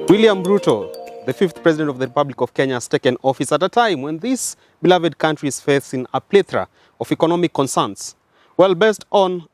William Ruto, the fifth president of the Republic of Kenya, has taken office at a time when this beloved country is facing a plethora of economic concerns. Well, based on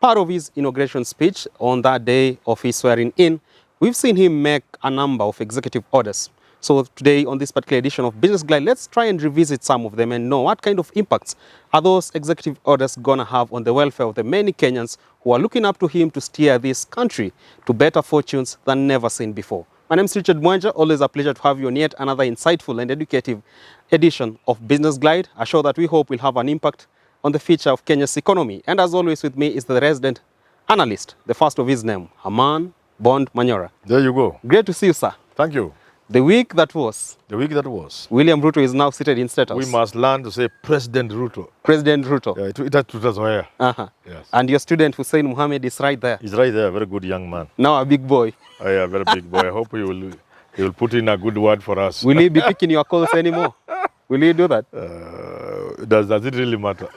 part of his inauguration speech on that day of his swearing in, we've seen him make a number of executive orders. So today on this particular edition of Business Glide, let's try and revisit some of them and know what kind of impacts are those executive orders gonna have on the welfare of the many Kenyans who are looking up to him to steer this country to better fortunes than never seen before. My name is Richard Mwanja. Always a pleasure to have you on yet another insightful and educative edition of Business Glide, a show that we hope will have an impact on the future of Kenya's economy. And as always with me is the resident analyst, the first of his name, Herman Manyora. There you go. Great to see you, sir. Thank you. The week that was. William Ruto is now seated in State House. We must learn to say President Ruto. President Ruto. Yeah, it was where. Yes. And your student Hussein Mohammed is right there. He's right there, very good young man. Now a big boy. Oh, yeah, very big boy. I hope he will put in a good word for us. Will he be picking your calls anymore? Will he do that? Does it really matter?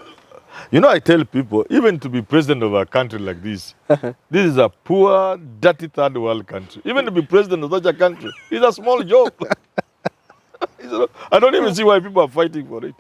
You know, I tell people, even to be president of a country like this, this is a poor, dirty third world country. Even to be president of such a country is a small job. I don't even see why people are fighting for it.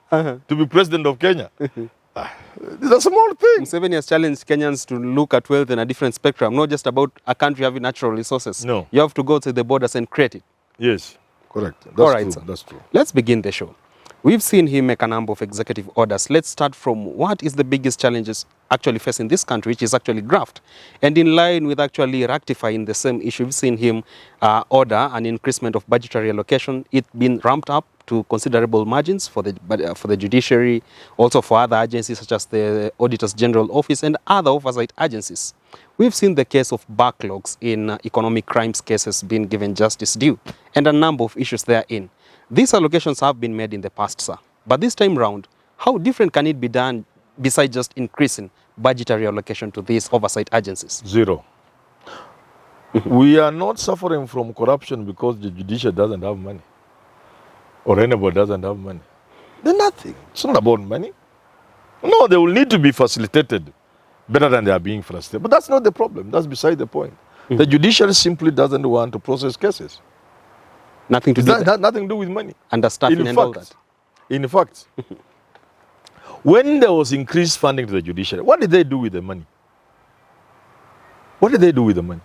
To be president of Kenya. It's a small thing. Museveni has challenged Kenyans to look at wealth in a different spectrum, not just about a country having natural resources. No. You have to go to the borders and create it. Yes, correct. That's all right, true. Sir. That's true. Let's begin the show. We've seen him make a number of executive orders. Let's start from what is the biggest challenges actually facing this country, which is actually graft. And in line with actually rectifying the same issue, we've seen him order an increasement of budgetary allocation. It's been ramped up to considerable margins for the judiciary, also for other agencies such as the Auditor's General Office and other oversight agencies. We've seen the case of backlogs in economic crimes cases being given justice due, and a number of issues therein. These allocations have been made in the past, sir. But this time round, how different can it be done besides just increasing budgetary allocation to these oversight agencies? Zero. We are not suffering from corruption because the judicial doesn't have money. Or anybody doesn't have money. They're nothing. It's not about money. No, they will need to be facilitated better than they are being frustrated. But that's not the problem. That's beside the point. The judiciary simply doesn't want to process cases. Nothing to do with nothing to do with money. Understaffing and all that. In fact, when there was increased funding to the judiciary, what did they do with the money? What did they do with the money?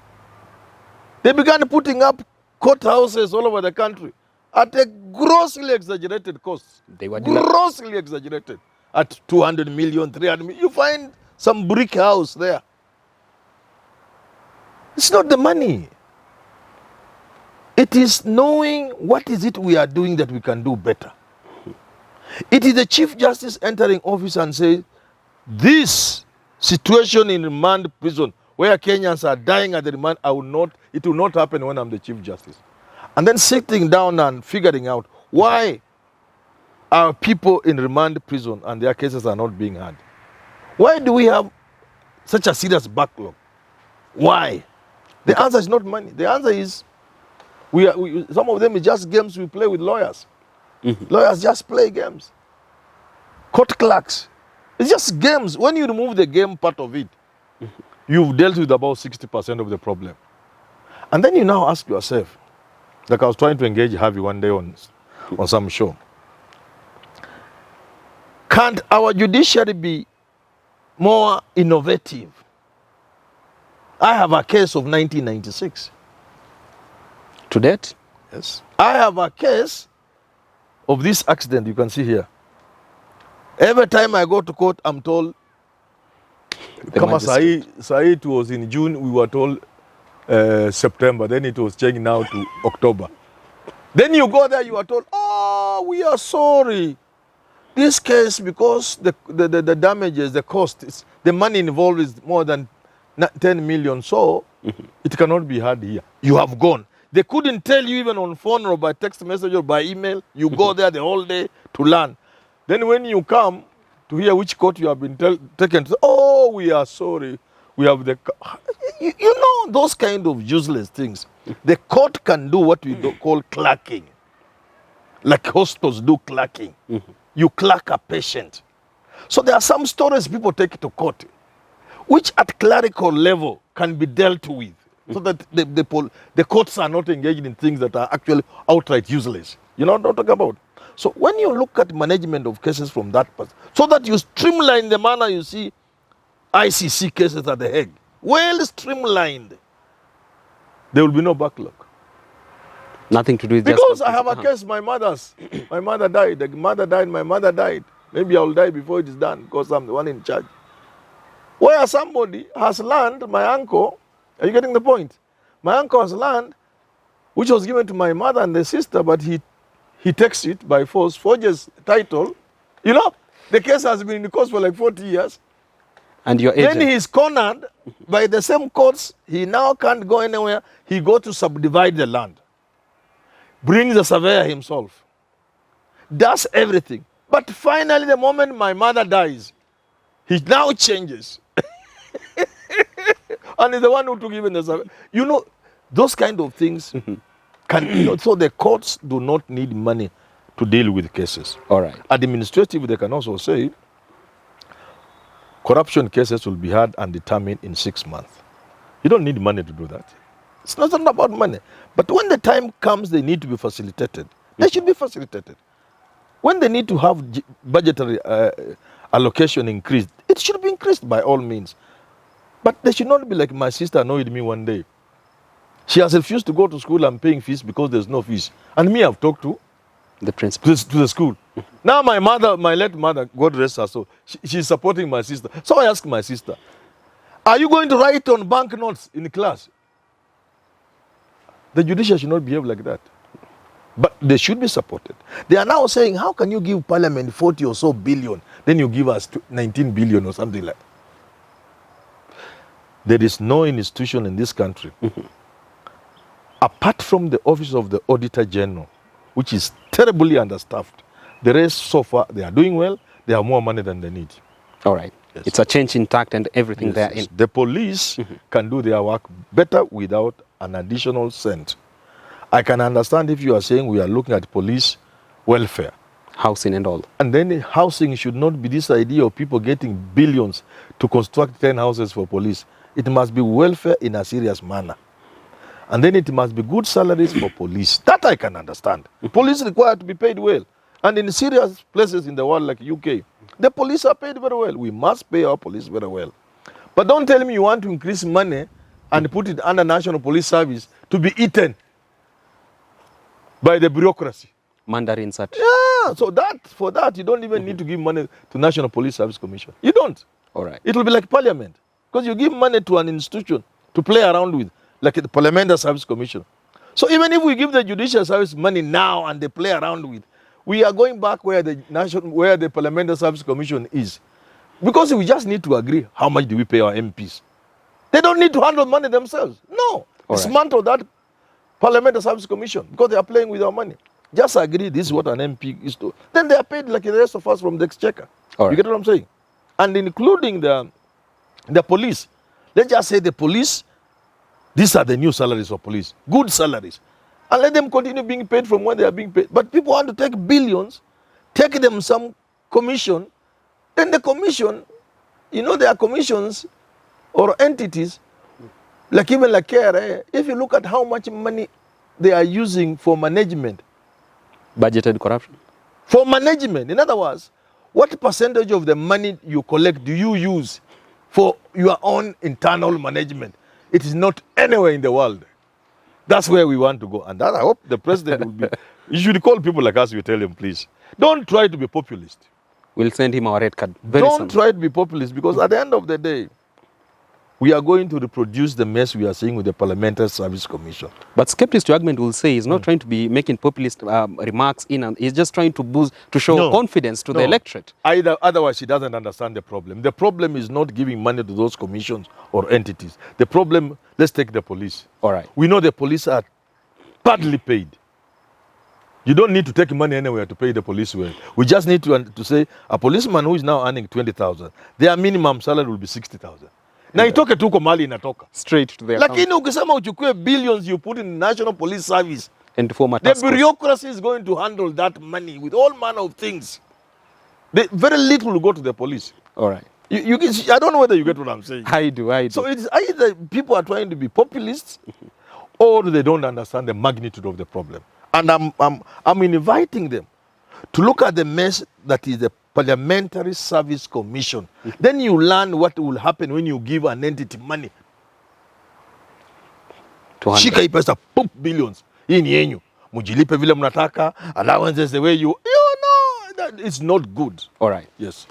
They began putting up courthouses all over the country at a grossly exaggerated cost. They were grossly exaggerated. At 200 million, 300 million. You find some brick house there. It's not the money. It is knowing what is it we are doing that we can do better. It is the Chief Justice entering office and saying, this situation in remand prison where Kenyans are dying at the remand, it will not happen when I'm the Chief Justice. And then sitting down and figuring out why are people in remand prison and their cases are not being heard. Why do we have such a serious backlog? Why? The answer is not money. The answer is some of them is just games we play with lawyers. Lawyers just play games. Court clerks. It's just games. When you remove the game part of it, you've dealt with about 60% of the problem. And then you now ask yourself, like I was trying to engage Harvey one day on some show, can't our judiciary be more innovative? I have a case of 1996. To date? Yes. I have a case of this accident you can see here. Every time I go to court, I'm told, it was in June, we were told September, then it was changed now to October. Then you go there, you are told, oh, we are sorry. This case, because the damages, the cost, the money involved is more than 10 million, so it cannot be heard here. You have gone. They couldn't tell you even on phone or by text message or by email. You go there the whole day to learn. Then when you come to hear which court you have been taken to, oh, we are sorry. We have the... You know, those kind of useless things. The court can do what we call clerking. Like hospitals do clerking. You clerk a patient. So there are some stories people take to court, which at clerical level can be dealt with so that the courts are not engaged in things that are actually outright useless. You know what I'm talking about? So when you look at management of cases from that perspective, so that you streamline the manner you see ICC cases at The Hague, well streamlined, there will be no backlog. Nothing to do with because I have a case, my mother died, the mother died, my mother died. Maybe I will die before it is done because I'm the one in charge. Where somebody has land, my uncle, are you getting the point? My uncle has land which was given to my mother and the sister, but he takes it by force, forges title. You know, the case has been in the courts for like 40 years. And your agent. Then he is cornered by the same courts. He now can't go anywhere. He go to subdivide the land. Brings the surveyor himself. Does everything. But finally, the moment my mother dies, he now changes. And he's the one who took even the survey. You know, those kind of things can, so the courts do not need money to deal with cases. All right. Administrative, they can also say, corruption cases will be heard and determined in 6 months. You don't need money to do that. It's not about money. But when the time comes, they need to be facilitated. They should be facilitated. When they need to have budgetary allocation increased, it should be increased by all means. But they should not be like my sister annoyed me one day. She has refused to go to school and paying fees because there's no fees. And me, I've talked to the principal, to the school. Now my mother, my late mother, God rest her soul, she's supporting my sister. So I asked my sister, are you going to write on banknotes in class? The judicial should not behave like that. But they should be supported. They are now saying, how can you give Parliament 40 or so billion, then you give us 19 billion or something like that? There is no institution in this country, apart from the Office of the Auditor General, which is terribly understaffed. The rest, so far, they are doing well. They have more money than they need. All right. Yes. It's a change in tact and everything there. Yes. The police can do their work better without an additional cent. I can understand if you are saying we are looking at police welfare. Housing and all. And then housing should not be this idea of people getting billions to construct 10 houses for police. It must be welfare in a serious manner. And then it must be good salaries for police. That I can understand. Police require to be paid well. And in serious places in the world like UK, the police are paid very well. We must pay our police very well. But don't tell me you want to increase money and put it under National Police Service to be eaten by the bureaucracy. Mandarin such. Yeah, so for that you don't even need to give money to National Police Service Commission. You don't. All right. It will be like Parliament. Because you give money to an institution to play around with, like the Parliamentary Service Commission. So even if we give the Judicial Service money now and they play around with, we are going back where the Parliamentary Service Commission is. Because we just need to agree how much do we pay our MPs. They don't need to handle money themselves. No. Dismantle that Parliamentary Service Commission because they are playing with our money. Just agree this is what an MP is to. Then they are paid like the rest of us from the exchequer. You get what I'm saying? And including the police. Let's just say the police, these are the new salaries of police. Good salaries. And let them continue being paid from when they are being paid. But people want to take billions, take them some commission. Then the commission, you know, there are commissions or entities, like even like KRA, if you look at how much money they are using for management. Budgeted corruption. For management. In other words, what percentage of the money you collect do you use for your own internal management? It is not anywhere in the world. That's where we want to go. And that I hope the president will be. You should call people like us, you tell them, please. Don't try to be populist. We'll send him our red card very soon. Don't try to be populist because at the end of the day, we are going to reproduce the mess we are seeing with the Parliamentary Service Commission. But skeptics to argument will say he's not trying to be making populist remarks and he's just trying to show confidence to the electorate. Otherwise, he doesn't understand the problem. The problem is not giving money to those commissions or entities. The problem, let's take the police. All right. We know the police are badly paid. You don't need to take money anywhere to pay the police well. We just need to say a policeman who is now earning 20,000, their minimum salary will be 60,000. Na itoke tuko mali inatoka. Straight to their account. Lakini ukisema uchukue billions you put in the National Police Service, and form a the bureaucracy is going to handle that money with all manner of things. Very little will go to the police. All right. I don't know whether you get what I'm saying. I do. So it's either people are trying to be populists or they don't understand the magnitude of the problem. And I'm inviting them to look at the mess that is the Parliamentary Service Commission. Then you learn what will happen when you give an entity money. 200. Shika hii pesa, poop, billions. Hii ni yenyu. Mujilipe vile mnataka, allowances the way you know, that it's not good. All right. Yes.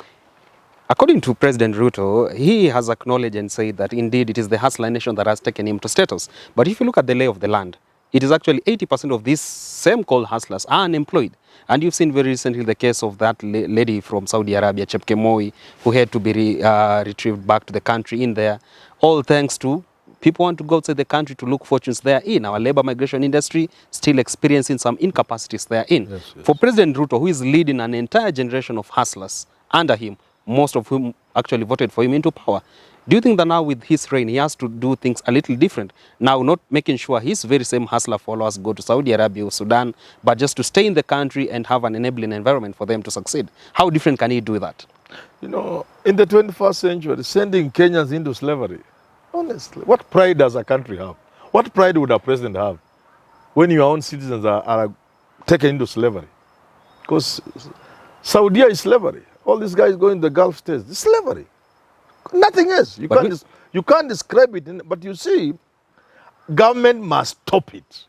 According to President Ruto, he has acknowledged and said that indeed it is the hustler nation that has taken him to status. But if you look at the lay of the land, it is actually 80% of these same called hustlers are unemployed. And you've seen very recently the case of that lady from Saudi Arabia, Chepke Moi, who had to be retrieved back to the country in there, all thanks to people want to go outside the country to look fortunes therein. Our labor migration industry still experiencing some incapacities therein. Yes. For President Ruto, who is leading an entire generation of hustlers under him, most of whom actually voted for him into power, do you think that now with his reign, he has to do things a little different? Now, not making sure his very same hustler followers go to Saudi Arabia or Sudan, but just to stay in the country and have an enabling environment for them to succeed. How different can he do that? You know, in the 21st century, sending Kenyans into slavery, honestly, what pride does a country have? What pride would a president have when your own citizens are taken into slavery? Because Saudi is slavery. All these guys going to the Gulf states, it's slavery. Nothing else. You can't describe it, but you see, government must stop it.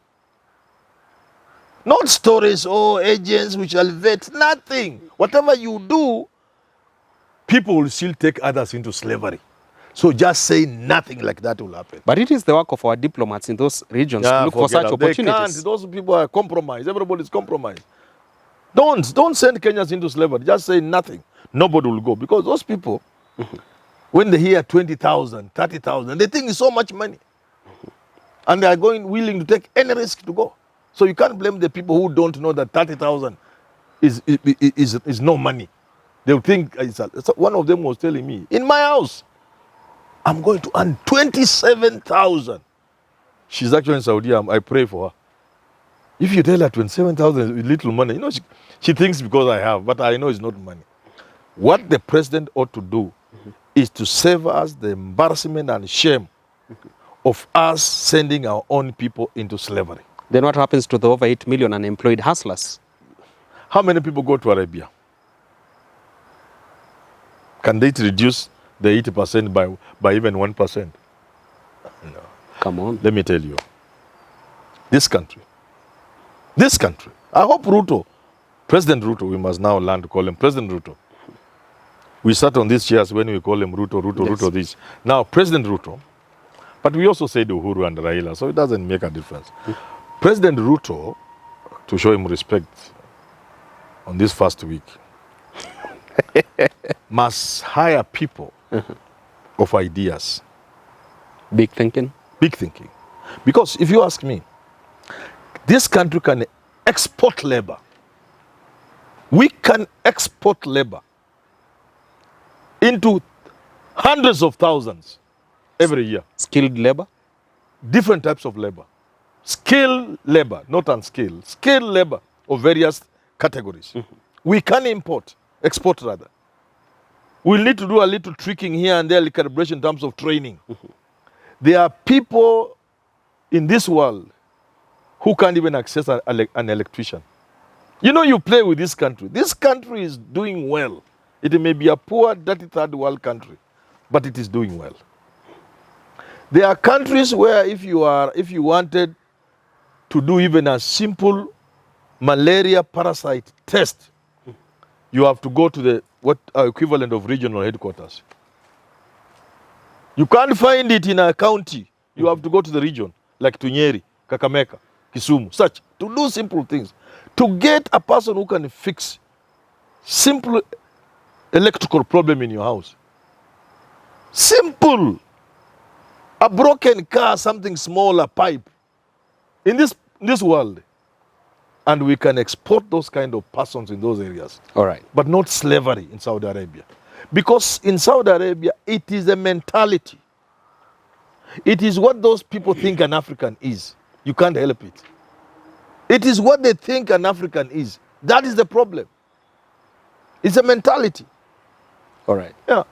Not stories or agents which will vet, nothing. Whatever you do, people will still take others into slavery. So just say nothing like that will happen. But it is the work of our diplomats in those regions to look for such opportunities. They can't. Those people are compromised. Everybody's compromised. Don't send Kenyans into slavery. Just say nothing. Nobody will go. Because those people, when they hear 20,000, 30,000, they think it's so much money. And they are willing to take any risk to go. So you can't blame the people who don't know that 30,000 is no money. They'll think, one of them was telling me, in my house, I'm going to earn 27,000. She's actually in Saudi. I pray for her. If you tell her 27,000 is little money, you know, she thinks because I have, but I know it's not money. What the president ought to do is to save us the embarrassment and shame of us sending our own people into slavery. Then what happens to the over 8 million unemployed hustlers? How many people go to Arabia? Can they reduce the 80% by even 1%? No. Come on. Let me tell you. This country, I hope Ruto, President Ruto, we must now learn to call him President Ruto. We sat on these chairs when we call him Ruto, yes. Ruto this. Now, President Ruto, but we also said Uhuru and Raila, so it doesn't make a difference. President Ruto, to show him respect on this first week, must hire people of ideas. Big thinking? Big thinking. Because if you ask me, this country can export labor. We can export labor into hundreds of thousands every year. Skilled labor? Different types of labor. Skilled labor, not unskilled. Skilled labor of various categories. We can export rather. We'll need to do a little tricking here and there, calibration in terms of training. There are people in this world who can't even access an electrician. You know, you play with this country. This country is doing well. It may be a poor, dirty third world country, but it is doing well. There are countries where if you wanted to do even a simple malaria parasite test, you have to go to the equivalent of regional headquarters. You can't find it in a county. You have to go to the region, like Tunyeri, Kakamega, Kisumu, such, to do simple things. To get a person who can fix simple electrical problem in your house. Simple. A broken car, something small, a pipe. In this world. And we can export those kind of persons in those areas. All right. But not slavery in Saudi Arabia. Because in Saudi Arabia, it is a mentality. It is what those people think an African is. You can't help it. It is what they think an African is. That is the problem. It's a mentality. All right. Yeah.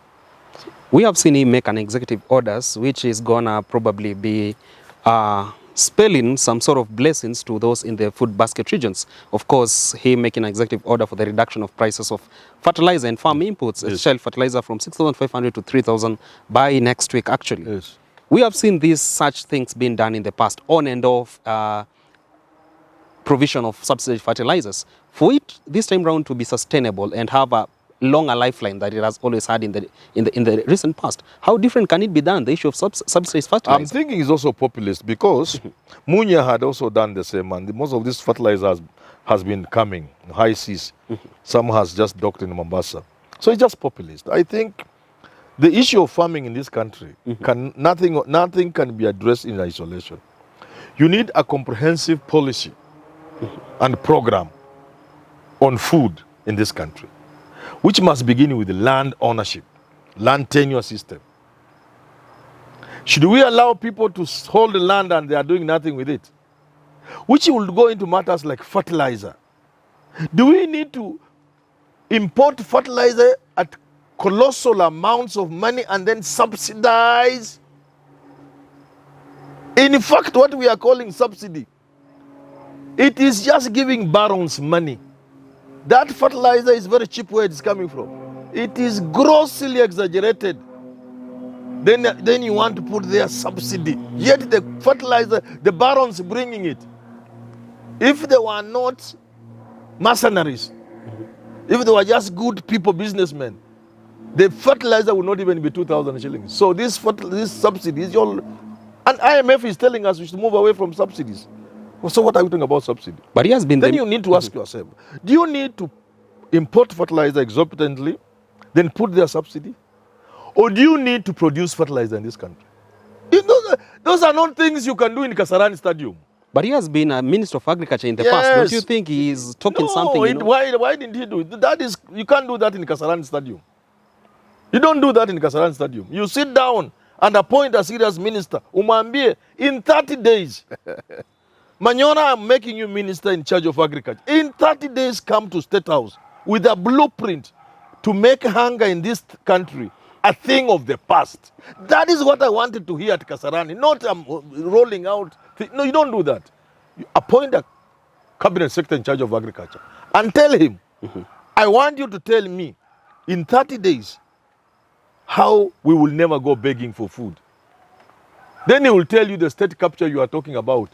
We have seen him make an executive orders, which is gonna probably be spelling some sort of blessings to those in the food basket regions. Of course, he making an executive order for the reduction of prices of fertilizer and farm inputs, especially fertilizer from 6,500 to 3,000 by next week, actually. Yes. We have seen these such things being done in the past, on and off provision of subsidized fertilizers. For it this time round to be sustainable and have a longer lifeline that it has always had in the recent past, how different can it be done, the issue of subsidized fertilizer? I'm thinking it's also populist because Munya had also done the same, and most of this fertilizers has been coming, high seas. Some has just docked in Mombasa. So it's just populist. I think the issue of farming in this country, nothing can be addressed in isolation. You need a comprehensive policy and program on food in this country, which must begin with land ownership, land tenure system. Should we allow people to hold the land and they are doing nothing with it? Which will go into matters like fertilizer. Do we need to import fertilizer at colossal amounts of money and then subsidize? In fact, what we are calling subsidy, it is just giving barons money. That fertilizer is very cheap where it's coming from. It is grossly exaggerated. Then you want to put their subsidy. Yet the fertilizer, the barons bringing it. If they were not mercenaries, if they were just good people, businessmen, the fertilizer would not even be 2,000 shillings. So this subsidy is all, and IMF is telling us we should move away from subsidies. So what are we talking about subsidy? But he has been. Then you need to ask yourself, do you need to import fertilizer exorbitantly, then put their subsidy? Or do you need to produce fertilizer in this country? Those are not things you can do in Kasarani Stadium. But he has been a Minister of Agriculture in the past. Don't you think he is talking something? Why didn't he do it? You can't do that in Kasarani Stadium. You don't do that in Kasarani Stadium. You sit down and appoint a serious minister. Umambie, in 30 days, Manyora, I'm making you minister in charge of agriculture. In 30 days, come to State House with a blueprint to make hunger in this country a thing of the past. That is what I wanted to hear at Kasarani, not rolling out. No, you don't do that. You appoint a cabinet secretary in charge of agriculture and tell him, I want you to tell me in 30 days how we will never go begging for food. Then he will tell you the state capture you are talking about.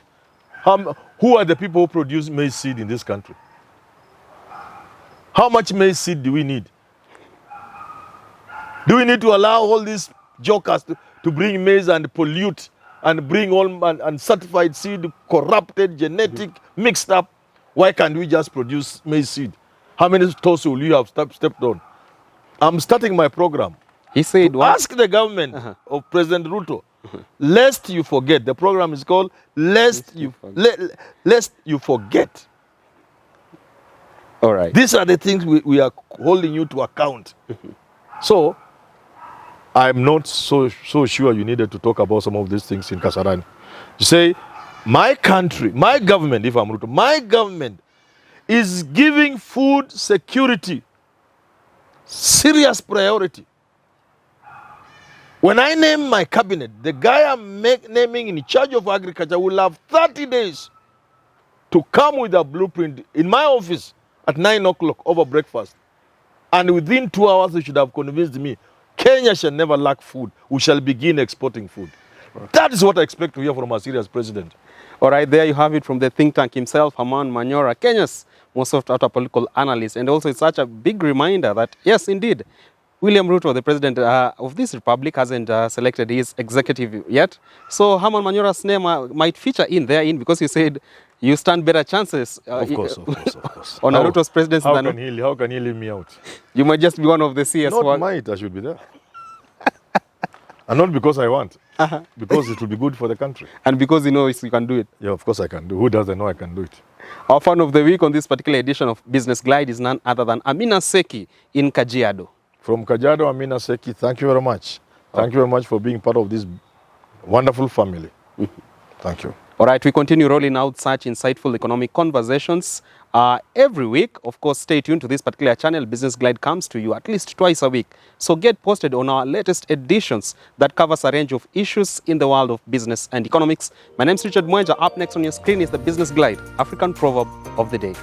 Who are the people who produce maize seed in this country? How much maize seed do we need? Do we need to allow all these jokers to bring maize and pollute and bring all uncertified seed, corrupted, genetic, mixed up? Why can't we just produce maize seed? How many toes will you have stepped on? I'm starting my program. He said, ask the government of President Ruto, lest you forget. The program is called Lest You Forget. All right. These are the things we are holding you to account. So, I'm not so sure you needed to talk about some of these things in Kasarani. You say, my country, my government, if I'm Ruto, my government is giving food security serious priority. When I name my cabinet, the guy I'm naming in charge of agriculture will have 30 days to come with a blueprint in my office at 9 o'clock over breakfast. And within 2 hours, they should have convinced me, Kenya shall never lack food. We shall begin exporting food. That is what I expect to hear from a serious president. All right, there you have it from the think tank himself, Herman Manyora, Kenya's most sought-after political analyst. And also it's such a big reminder that, yes, indeed, William Ruto, the president of this republic, hasn't selected his executive yet. So Herman Manyora's name might feature in because he said you stand better chances of course. on Ruto's presidency. How can he leave me out? You might just be one of the CS. Not might, I should be there. And not because I want, because it will be good for the country. And because he knows you can do it. Yeah, of course I can do. Who doesn't know I can do it? Our fan of the week on this particular edition of Business Glide is none other than Amina Seki in Kajiado. From Kajiado, Amina Seki, thank you very much. Thank you very much for being part of this wonderful family. Thank you. All right, we continue rolling out such insightful economic conversations every week. Of course, stay tuned to this particular channel. Business Glide comes to you at least twice a week. So get posted on our latest editions that covers a range of issues in the world of business and economics. My name is Richard Mwenja. Up next on your screen is the Business Glide, African proverb of the day.